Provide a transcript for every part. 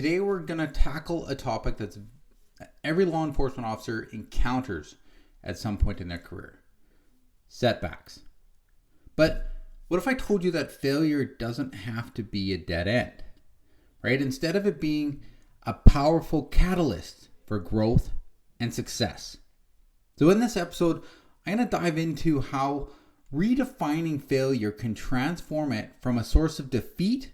Today we're going to tackle a topic that every law enforcement officer encounters at some point in their career. Setbacks. But what if I told you that failure doesn't have to be a dead end, right? Instead of it being a powerful catalyst for growth and success. So in this episode, I'm going to dive into how redefining failure can transform it from a source of defeat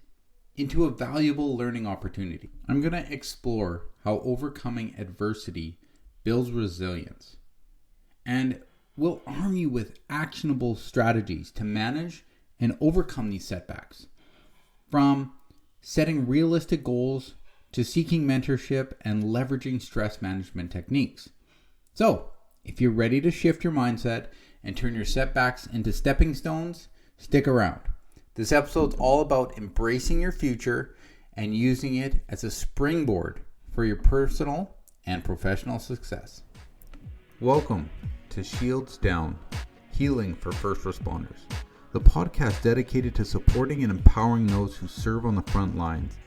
into a valuable learning opportunity. I'm going to explore how overcoming adversity builds resilience, and we'll arm you with actionable strategies to manage and overcome these setbacks. From setting realistic goals to seeking mentorship and leveraging stress management techniques. So, if you're ready to shift your mindset and turn your setbacks into stepping stones, stick around. This episode's all about embracing your future and using it as a springboard for your personal and professional success. Welcome to Shields Down, Healing for First Responders, the podcast dedicated to supporting and empowering those who serve on the front lines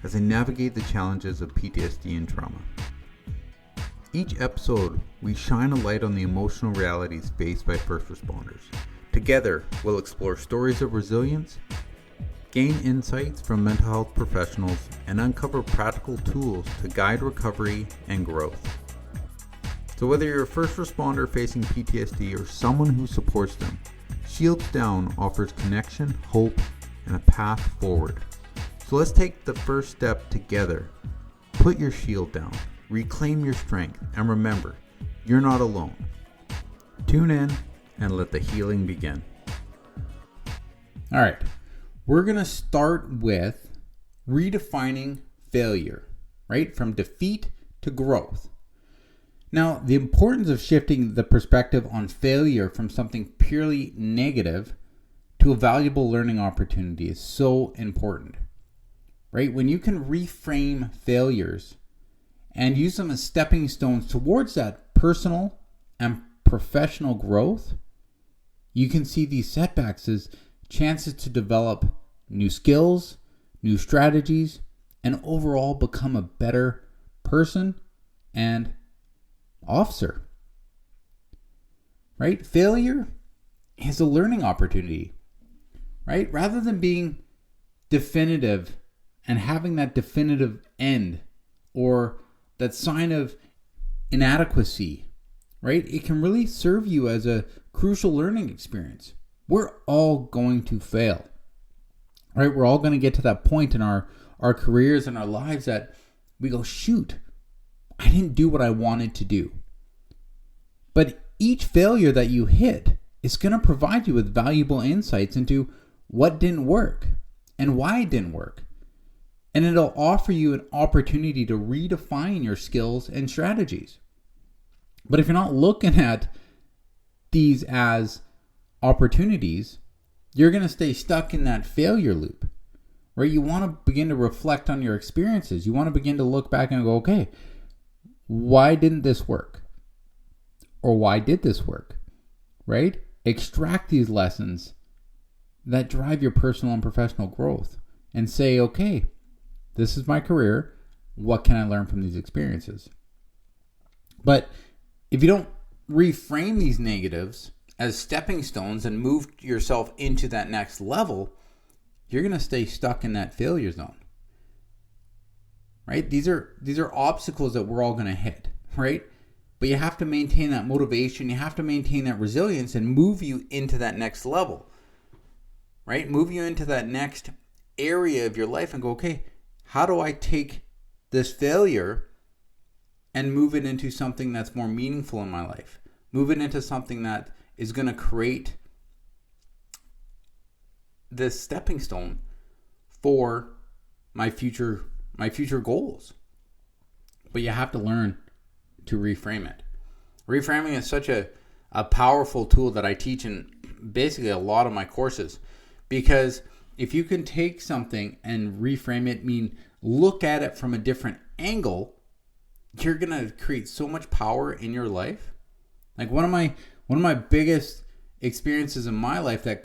as they navigate the challenges of PTSD and trauma. Each episode, we shine a light on the emotional realities faced by first responders. Together, we'll explore stories of resilience, gain insights from mental health professionals, and uncover practical tools to guide recovery and growth. So whether you're a first responder facing PTSD or someone who supports them, Shields Down offers connection, hope, and a path forward. So let's take the first step together. Put your shield down, reclaim your strength, and remember, you're not alone. Tune in and let the healing begin. All right, we're going to start with redefining failure, right? From defeat to growth. Now, the importance of shifting the perspective on failure from something purely negative to a valuable learning opportunity is so important, right? When you can reframe failures and use them as stepping stones towards that personal and professional growth, you can see these setbacks as chances to develop new skills, new strategies, and overall become a better person and officer. Right? Failure is a learning opportunity. Right? Rather than being definitive and having that definitive end or that sign of inadequacy, right? It can really serve you as a crucial learning experience. We're all going to fail, right? We're all going to get to that point in our careers and our lives that we go, shoot, I didn't do what I wanted to do. But each failure that you hit is going to provide you with valuable insights into what didn't work and why it didn't work. And it'll offer you an opportunity to redefine your skills and strategies. But if you're not looking at these as opportunities, you're going to stay stuck in that failure loop, right? You want to begin to reflect on your experiences. You want to begin to look back and go, okay, why didn't this work? Or why did this work, right? Extract these lessons that drive your personal and professional growth and say, okay, this is my career. What can I learn from these experiences? But if you don't reframe these negatives as stepping stones and move yourself into that next level, you're going to stay stuck in that failure zone. Right? These are obstacles that we're all going to hit, right? But you have to maintain that motivation, you have to maintain that resilience and move you into that next level. Right? Move you into that next area of your life and go, okay, how do I take this failure and move it into something that's more meaningful in my life? Move it into something that is going to create this stepping stone for my future goals. But you have to learn to reframe it. Reframing is such a powerful tool that I teach in basically a lot of my courses, because if you can take something and reframe it, look at it from a different angle, you're going to create so much power in your life. Like one of my biggest experiences in my life that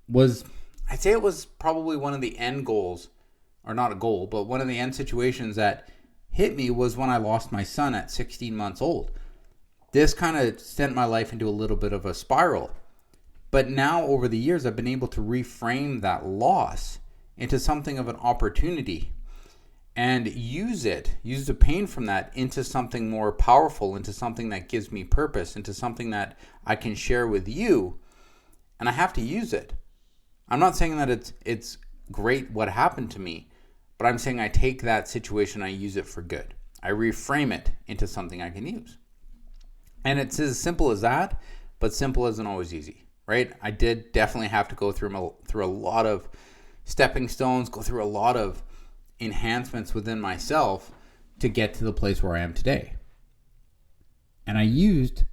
was, I'd say it was probably one of the end goals or not a goal, but one of the end situations that hit me was when I lost my son at 16 months old. This kind of sent my life into a little bit of a spiral. But now over the years, I've been able to reframe that loss into something of an opportunity and use the pain from that into something more powerful, into something that gives me purpose, into something that I can share with you. And I have to use it. I'm not saying that it's great what happened to me, but I'm saying I take that situation, I use it for good. I reframe it into something I can use. And it's as simple as that, but simple isn't always easy, right? I did definitely have to go through a lot of stepping stones, go through a lot of enhancements within myself to get to the place where I am today. And I used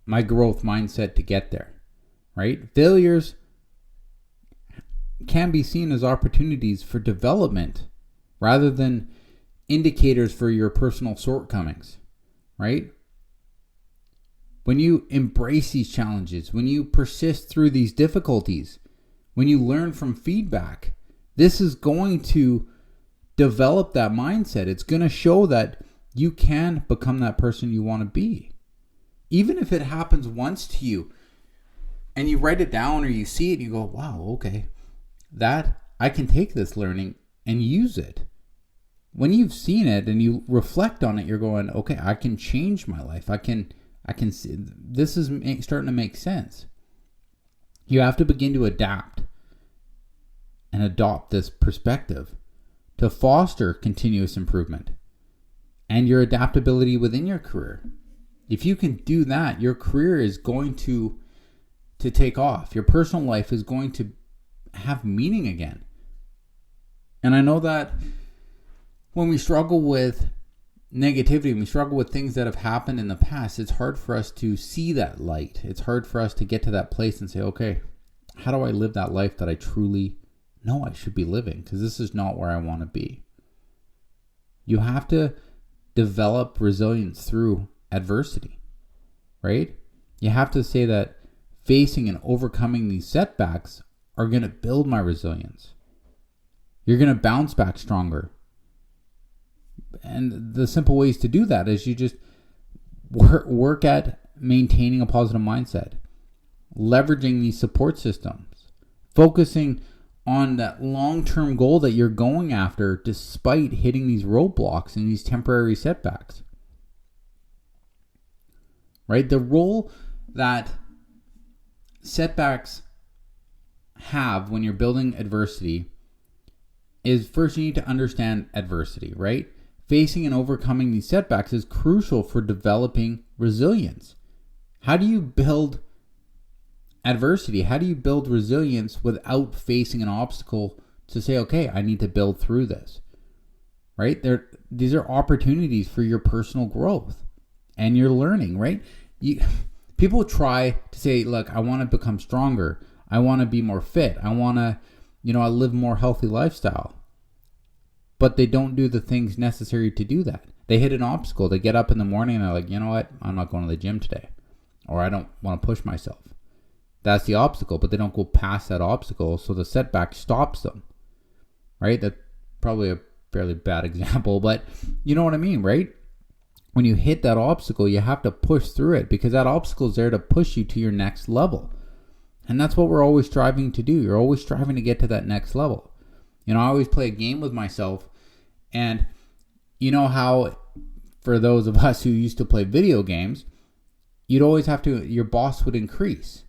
my growth mindset to get there, right? Failures can be seen as opportunities for development rather than indicators for your personal shortcomings, right? When you embrace these challenges, when you persist through these difficulties, when you learn from feedback, this is going to develop that mindset. It's going to show that you can become that person you want to be. Even if it happens once to you and you write it down or you see it, you go, wow, okay, that I can take this learning and use it. When you've seen it and you reflect on it, you're going, okay, I can change my life. I can see this is starting to make sense. You have to begin to adapt and adopt this perspective to foster continuous improvement and your adaptability within your career. If you can do that, your career is going to take off. Your personal life is going to have meaning again. And I know that when we struggle with negativity, when we struggle with things that have happened in the past, it's hard for us to see that light. It's hard for us to get to that place and say, okay, how do I live that life that I truly know I should be living? Because this is not where I want to be. You have to develop resilience through adversity, right? You have to say that facing and overcoming these setbacks are going to build my resilience. You're going to bounce back stronger. And the simple ways to do that is you just work at maintaining a positive mindset, leveraging these support systems, focusing on that long-term goal that you're going after despite hitting these roadblocks and these temporary setbacks. Right? The role that setbacks have when you're building adversity is first you need to understand adversity, right? Facing and overcoming these setbacks is crucial for developing resilience. How do you build adversity? How do you build resilience without facing an obstacle to say, okay, I need to build through this, right? These are opportunities for your personal growth and your learning, right? People try to say, look, I want to become stronger. I want to be more fit. I want to, I live a more healthy lifestyle. But they don't do the things necessary to do that. They hit an obstacle. They get up in the morning and they're like, you know what? I'm not going to the gym today. Or I don't want to push myself. That's the obstacle, but they don't go past that obstacle, so the setback stops them, right? That's probably a fairly bad example, but you know what I mean, right? When you hit that obstacle, you have to push through it because that obstacle is there to push you to your next level. And that's what we're always striving to do. You're always striving to get to that next level. I always play a game with myself, and you know how, for those of us who used to play video games, you'd always have to, your boss would increase.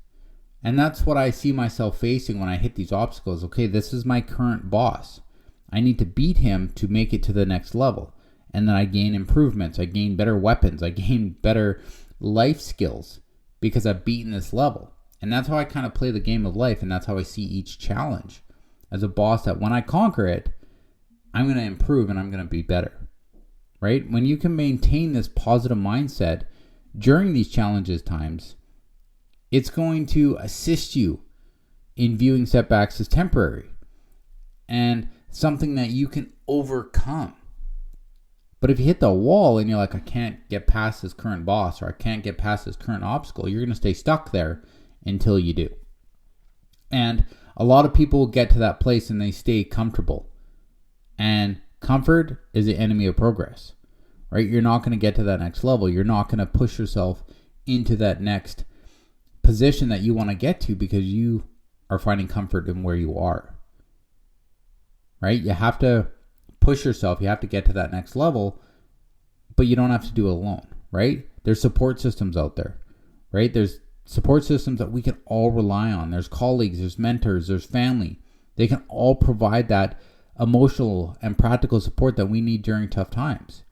And that's what I see myself facing when I hit these obstacles. Okay, this is my current boss. I need to beat him to make it to the next level. And then I gain improvements. I gain better weapons. I gain better life skills because I've beaten this level. And that's how I kind of play the game of life. And that's how I see each challenge as a boss, that when I conquer it, I'm going to improve and I'm going to be better. Right? When you can maintain this positive mindset during these challenges times, it's going to assist you in viewing setbacks as temporary and something that you can overcome. But if you hit the wall and you're like, I can't get past this current boss, or I can't get past this current obstacle, you're going to stay stuck there until you do. And a lot of people get to that place and they stay comfortable. And comfort is the enemy of progress, right? You're not going to get to that next level. You're not going to push yourself into that next position that you want to get to because you are finding comfort in where you are, right? You have to push yourself. You have to get to that next level, but you don't have to do it alone, right? There's support systems out there, right? There's support systems that we can all rely on. There's colleagues, there's mentors, there's family. They can all provide that emotional and practical support that we need during tough times,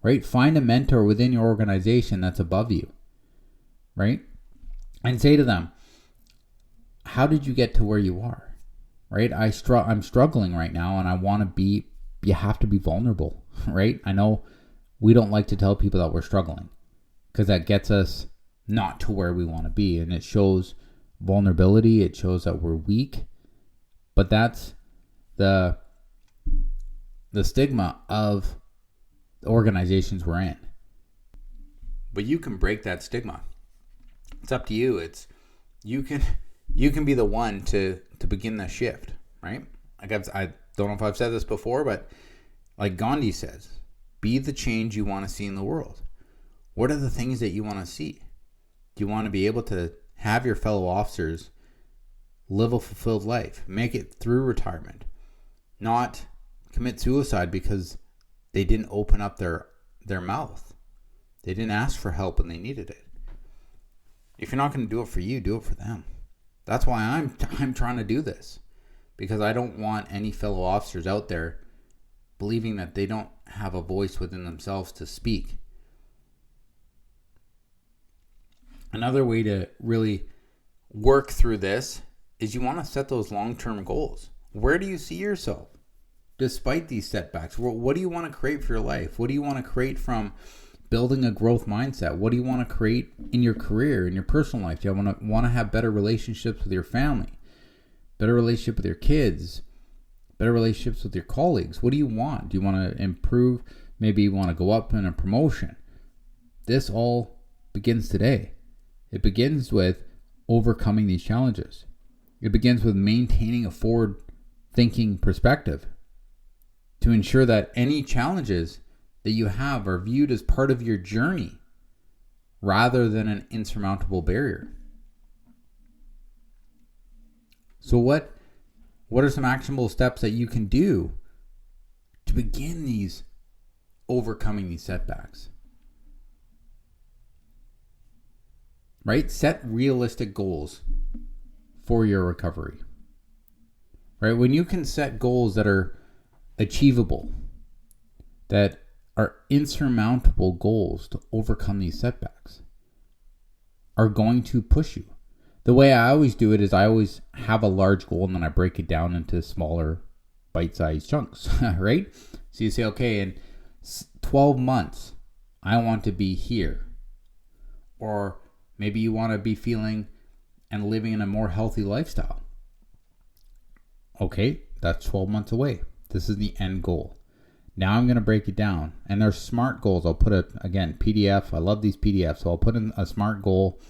right? Find a mentor within your organization that's above you, right? And say to them, how did you get to where you are, right? I'm struggling right now and I want to be, you have to be vulnerable, right? I know we don't like to tell people that we're struggling because that gets us not to where we want to be. And it shows vulnerability. It shows that we're weak, but that's the stigma of the organizations we're in. But you can break that stigma. It's up to you. You can be the one to begin that shift, right? I don't know if I've said this before, but like Gandhi says, be the change you want to see in the world. What are the things that you want to see? Do you want to be able to have your fellow officers live a fulfilled life, make it through retirement, not commit suicide because they didn't open up their mouth? They didn't ask for help when they needed it. If you're not going to do it for you, do it for them. That's why I'm trying to do this, because I don't want any fellow officers out there believing that they don't have a voice within themselves to speak. Another way to really work through this is you want to set those long-term goals. Where do you see yourself despite these setbacks? What do you want to create for your life? What do you want to create from building a growth mindset? What do you want to create in your career, in your personal life? Do you want to have better relationships with your family, better relationship with your kids, better relationships with your colleagues? What do you want? Do you want to improve? Maybe you want to go up in a promotion. This all begins today. It begins with overcoming these challenges. It begins with maintaining a forward-thinking perspective to ensure that any challenges that you have are viewed as part of your journey rather than an insurmountable barrier. So what are some actionable steps that you can do to begin overcoming these setbacks? Right? Set realistic goals for your recovery. Right? When you can set goals that are achievable, that are insurmountable goals to overcome these setbacks, are going to push you. The way I always do it is I always have a large goal and then I break it down into smaller bite-sized chunks, right? So you say, okay, in 12 months, I want to be here. Or maybe you want to be feeling and living in a more healthy lifestyle. Okay, that's 12 months away. This is the end goal. Now I'm going to break it down. And there's SMART goals. I'll put PDF. I love these PDFs. So I'll put in a SMART goal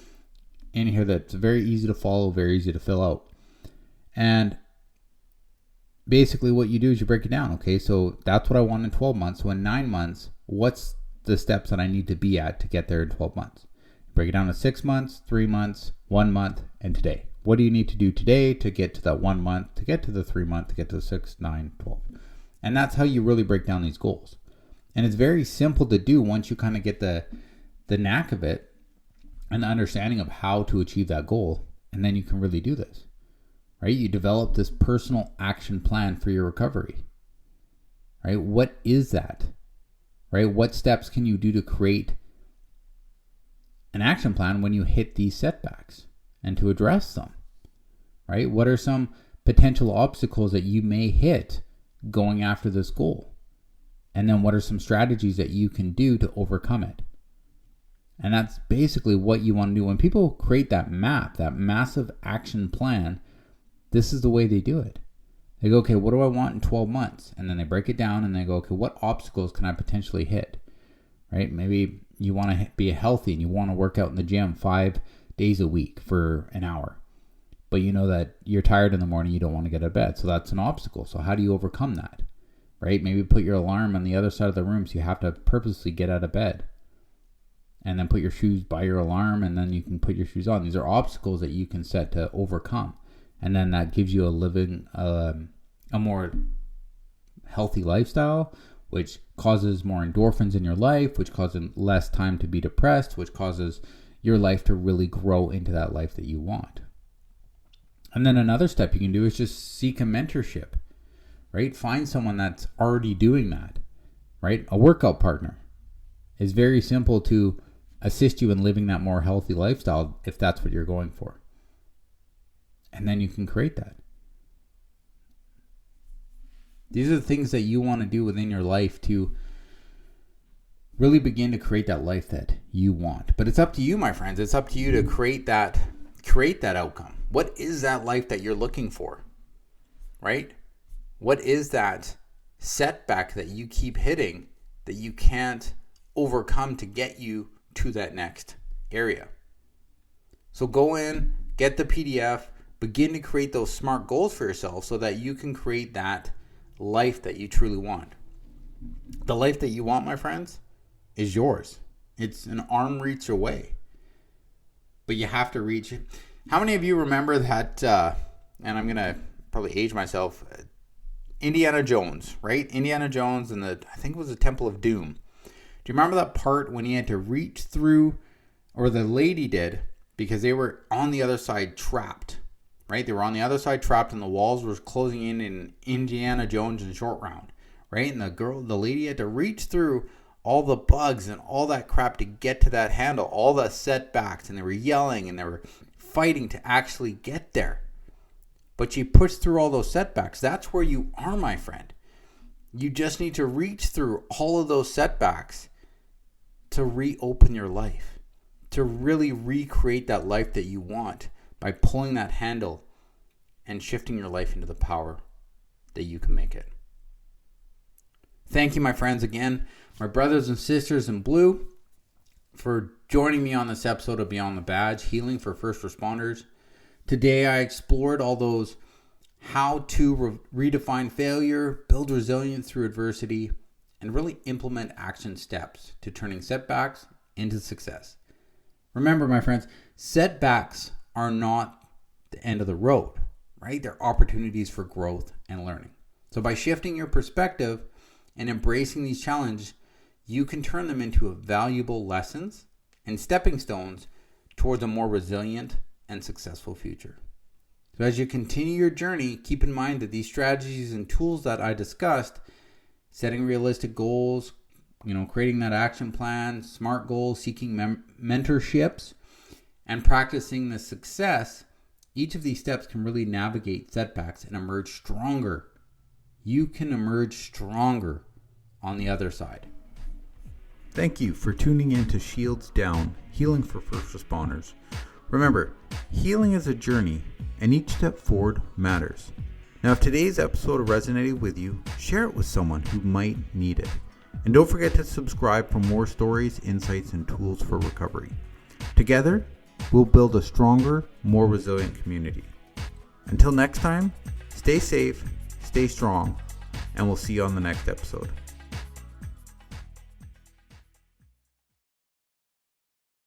in here that's very easy to follow, very easy to fill out. And basically what you do is you break it down. Okay, so that's what I want in 12 months. So in 9 months, what's the steps that I need to be at to get there in 12 months? Break it down to 6 months, 3 months, 1 month, and today. What do you need to do today to get to that 1 month, to get to the 3 month, to get to the 6, 9, 12? And that's how you really break down these goals. And it's very simple to do once you kind of get the knack of it and the understanding of how to achieve that goal. And then you can really do this, right? You develop this personal action plan for your recovery, right? What is that, right? What steps can you do to create an action plan when you hit these setbacks and to address them, right? What are some potential obstacles that you may hit going after this goal? And then what are some strategies that you can do to overcome it? And that's basically what you want to do. When people create that map, that massive action plan, this is the way they do it. They go, okay, what do I want in 12 months? And then they break it down and they go, okay, what obstacles can I potentially hit? Right? Maybe you want to be healthy and you want to work out in the gym 5 days a week for an hour. But you know that you're tired in the morning, you don't want to get out of bed. So that's an obstacle. So how do you overcome that? right? Maybe put your alarm on the other side of the room, so you have to purposely get out of bed. And then put your shoes by your alarm, and then you can put your shoes on. These are obstacles that you can set to overcome. And then that gives you a more healthy lifestyle, which causes more endorphins in your life, which causes less time to be depressed, which causes your life to really grow into that life that you want. And then another step you can do is just seek a mentorship, right? Find someone that's already doing that, right? A workout partner is very simple to assist you in living that more healthy lifestyle if that's what you're going for. And then you can create that. These are the things that you want to do within your life to really begin to create that life that you want. But it's up to you, my friends. It's up to you to create that outcome. What is that life that you're looking for? Right? What is that setback that you keep hitting that you can't overcome to get you to that next area? So go in, get the PDF, begin to create those SMART goals for yourself so that you can create that life that you truly want. The life that you want, my friends, is yours. It's an arm reach away. But you have to reach it. How many of you remember that, and I'm going to probably age myself, Indiana Jones, right? Indiana Jones and I think it was the Temple of Doom. Do you remember that part when he had to reach through, or the lady did, because they were on the other side trapped, right? They were on the other side trapped and the walls were closing in Indiana Jones and Short Round, right? And the lady had to reach through all the bugs and all that crap to get to that handle, all the setbacks, and they were yelling and they were fighting to actually get there. But she pushed through all those setbacks. That's where you are, my friend. You just need to reach through all of those setbacks to reopen your life, to really recreate that life that you want by pulling that handle and shifting your life into the power that you can make it. Thank you, my friends, again, my brothers and sisters in blue, for joining me on this episode of Beyond the Badge, Healing for First Responders. Today, I explored all those how to redefine failure, build resilience through adversity, and really implement action steps to turning setbacks into success. Remember, my friends, setbacks are not the end of the road, right? They're opportunities for growth and learning. So by shifting your perspective and embracing these challenges, you can turn them into valuable lessons and stepping stones towards a more resilient and successful future. So as you continue your journey, keep in mind that these strategies and tools that I discussed, setting realistic goals, creating that action plan, SMART goals, seeking mentorships, and practicing the success, each of these steps can really navigate setbacks and emerge stronger. You can emerge stronger on the other side. Thank you for tuning in to Shields Down, Healing for First Responders. Remember, healing is a journey, and each step forward matters. Now, if today's episode resonated with you, share it with someone who might need it. And don't forget to subscribe for more stories, insights, and tools for recovery. Together, we'll build a stronger, more resilient community. Until next time, stay safe, stay strong, and we'll see you on the next episode.